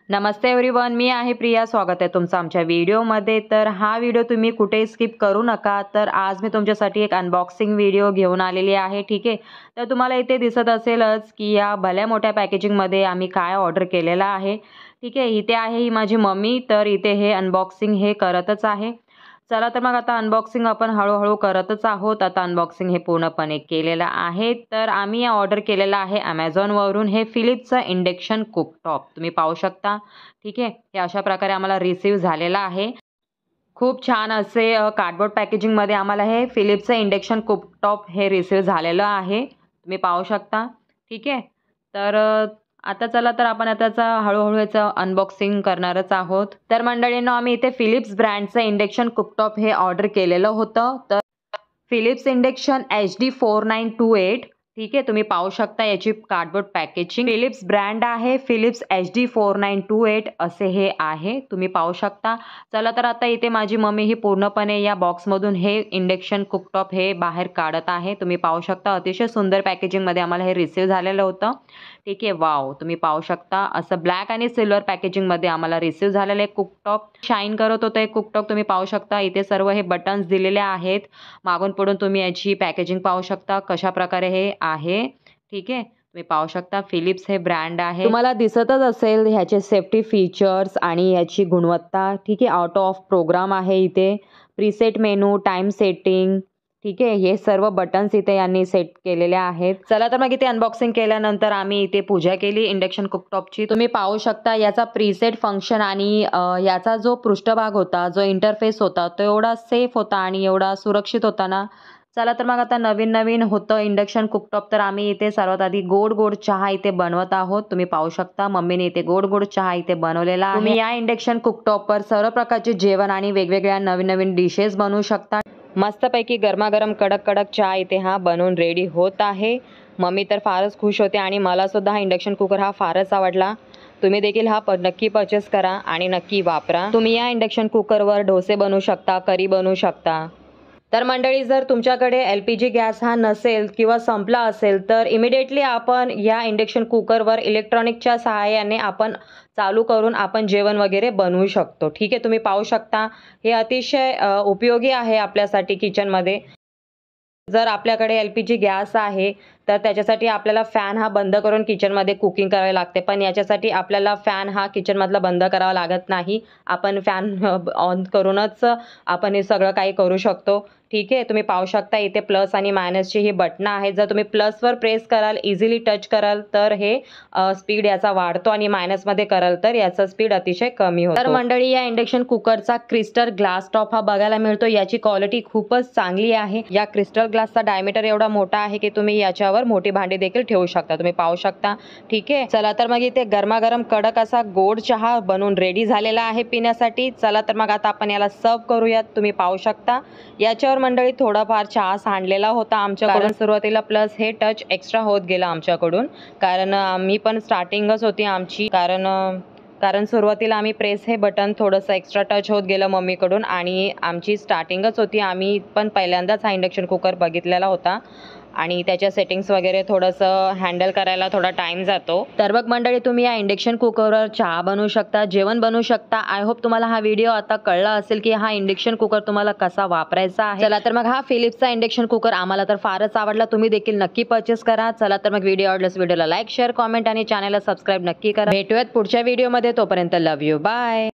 नमस्ते everyone, मी आहे प्रिया. स्वागत आहे तुमचं आमच्या व्हिडिओमध्ये. तर हा व्हिडिओ तुम्ही कुठेही स्किप करू नका. तर आज मी तुमच्यासाठी एक अनबॉक्सिंग व्हिडिओ घेऊन आलेली आहे. ठीक आहे, तर तुम्हाला इथे दिसत असेलच की या भल्या मोठ्या पॅकेजिंगमध्ये आम्ही काय ऑर्डर केलेलं आहे. ठीक आहे, इथे आहे ही माझी मम्मी. तर इथे हे अनबॉक्सिंग हे करतच आहे. चला तर मग आता अनबॉक्सिंग आपण हळूहळू करतच आहोत. आता अनबॉक्सिंग हे पूर्णपणे केलेलं आहे. तर आम्ही ऑर्डर केलेलं आहे ॲमेझॉनवरून. हे फिलिप्सचं इंडक्शन कुकटॉप तुम्ही पाहू शकता. ठीक आहे, हे अशा प्रकारे आम्हाला रिसीव्ह झालेलं आहे. खूप छान असे कार्डबोर्ड पॅकेजिंगमध्ये आम्हाला हे फिलिप्सचं इंडक्शन कुकटॉप हे रिसीव्ह झालेलं आहे. तुम्ही पाहू शकता. ठीक आहे, तर आता चला तर आपण त्याचा हळूहळू याचं अनबॉक्सिंग करणारच आहोत. तर मंडळींनो, आम्ही इथे फिलिप्स ब्रँडचं इंडक्शन कुकटॉप हे ऑर्डर केलेलं होतं. तर फिलिप्स इंडक्शन HD 4928. ठीक आहे, तुम्ही पाहू शकता याची कार्डबोर्ड पॅकेजिंग. फिलिप्स ब्रँड आहे, फिलिप्स HD 4928 असे हे आहे. तुम्ही पाहू शकता. चला तर आता इथे माझी मम्मी ही पूर्णपणे या बॉक्समधून हे इंडक्शन कुकटॉप हे बाहेर काढत आहे. तुम्ही पाहू शकता अतिशय सुंदर पॅकेजिंगमध्ये आम्हाला हे रिसीव्ह झालेलं होतं. ठीक आहे, वाव, तुम्ही पाहू शकता असं ब्लॅक आणि सिल्वर पॅकेजिंगमध्ये आम्हाला रिसीव्ह झालेलं आहे कुकटॉप. शाईन करत होतं हे कुकटॉप. तुम्ही पाहू शकता इथे सर्व हे बटन्स दिलेले आहेत. मागून पुढून तुम्ही याची पॅकेजिंग पाहू शकता कशा प्रकारे हे आहे. ठीक आहे, तुम्ही पाहू शकता फिलिप्स हे ब्रँड आहे. तुम्हाला दिसतच असेल ह्याचे सेफ्टी फीचर्स आणि याची गुणवत्ता. ठीक आहे, आउट ऑफ प्रोग्राम आहे इथे. Preset menu, time setting. ठीक आहे, हे सर्व बटन्स इथे यांनी सेट केलेले आहेत. चला तर मग इथे अनबॉक्सिंग केल्यानंतर आम्ही इथे पूजा केली इंडक्शन कुकटॉपची. तुम्ही पाहू शकता याचा प्रीसेट फंक्शन आणि याचा जो पृष्ठभाग होता, जो इंटरफेस होता, तो एवढा सेफ होता आणि एवढा सुरक्षित होता ना. चला तर मग आता नवीन नवीन होतं इंडक्शन कुकटॉप. तर आम्ही इथे सर्वात आधी गोड गोड चहा इथे बनवत आहोत. तुम्ही पाहू शकता मम्मीने इथे गोड गोड चहा इथे बनवलेला आहे. तुम्ही या इंडक्शन कुकटॉपवर सर्व प्रकारचे जेवण आणि वेगवेगळ्या नवीन नवीन डिशेस बनवू शकता. मस्तपैकी गरमागरम कडक कडक चहा इथे हा बनवून रेडी होत आहे. मम्मी तर फारच खुश होते आणि मला सुद्धा हा इंडक्शन कुकर हा फारच आवडला. तुम्ही देखील हा नक्की परचेस करा आणि नक्की वापरा. तुम्ही या इंडक्शन कुकरवर डोसे बनवू शकता, करी बनवू शकता. तर मंडळी, जर तुमच्याकडे LPG गॅस हा नसेल किंवा संपला असेल तर इमिडिएटली आपण या इंडक्शन कुकरवर इलेक्ट्रॉनिकच्या सहाय्याने आपण चालू करून आपण जेवण वगैरे बनवू शकतो. ठीक आहे, तुम्ही पाहू शकता हे अतिशय उपयोगी आहे आपल्यासाठी किचनमध्ये. जर आपल्याकडे LPG गॅस आहे तर त्याच्यासाठी आपल्याला फॅन हा बंद करून किचनमध्ये कुकिंग करावी लागते. पण याच्यासाठी आपल्याला फॅन हा किचनमधला बंद करावा लागत नाही. आपण फॅन ऑन करूनच आपण हे सगळं काही करू शकतो. ठीक आहे, तुम्ही पाहू शकता इथे प्लस आणि मायनसची ही बटणं आहेत. जर तुम्ही प्लसवर प्रेस कराल, इझिली टच कराल तर हे स्पीड याचा वाढतो आणि मायनसमध्ये कराल तर याचा स्पीड अतिशय कमी होतो. तर मंडळी, या इंडक्शन कुकरचा क्रिस्टल ग्लास टॉप हा बघायला मिळतो. याची क्वालिटी खूपच चांगली आहे. या क्रिस्टल ग्लासचा डायमीटर एवढा मोठा आहे की तुम्ही याच्यावर मोठी भांडी देखील ठेवू शकता. तुम्ही पाहू शकता. ठीक आहे, चला तर मग इथे गरमागरम कडक असा गोड चहा बनवून रेडी झालेला आहे पिण्यासाठी. चला तर मग आता आपण याला सर्व करूयात. तुम्ही पाहू शकता याच्यावर मंडळी थोडाफार चहा सांडलेला होता आमच्याकडून सुरुवातीला. प्लस हे टच एक्स्ट्रा होत गेलं आमच्याकडून, कारण आम्ही पण स्टार्टिंगच होती आमची. कारण सुरुवातीला आम्ही प्रेस हे बटन थोडंसं एक्स्ट्रा टच होत गेलं मम्मीकडून आणि आमची स्टार्टिंगच होती. आम्ही पण पहिल्यांदाच हा इंडक्शन कुकर बघितलेला होता आणि त्याच्या सेटिंग्स वगैरे थोडंसं हँडल करायला थोडा टाईम जातो. तर बघ मंडळी, तुम्ही या इंडक्शन कुकरवर चहा बनवू शकता, जेवण बनवू शकता. आय होप तुम्हाला हा व्हिडिओ आता कळला असेल की हा इंडक्शन कुकर तुम्हाला कसा वापरायचा आहे. चला तर मग हा फिलिप्सचा इंडक्शन कुकर आम्हाला तर फारच आवडला. तुम्ही देखील नक्की परचेस करा. चला तर मग व्हिडिओ आवडल्यास व्हिडिओला लाईक, शेअर, कॉमेंट आणि चॅनलला सबस्क्राईब नक्की करा. भेटूयात पुढच्या व्हिडिओमध्ये. तोपर्यंत लव्ह यू, बाय.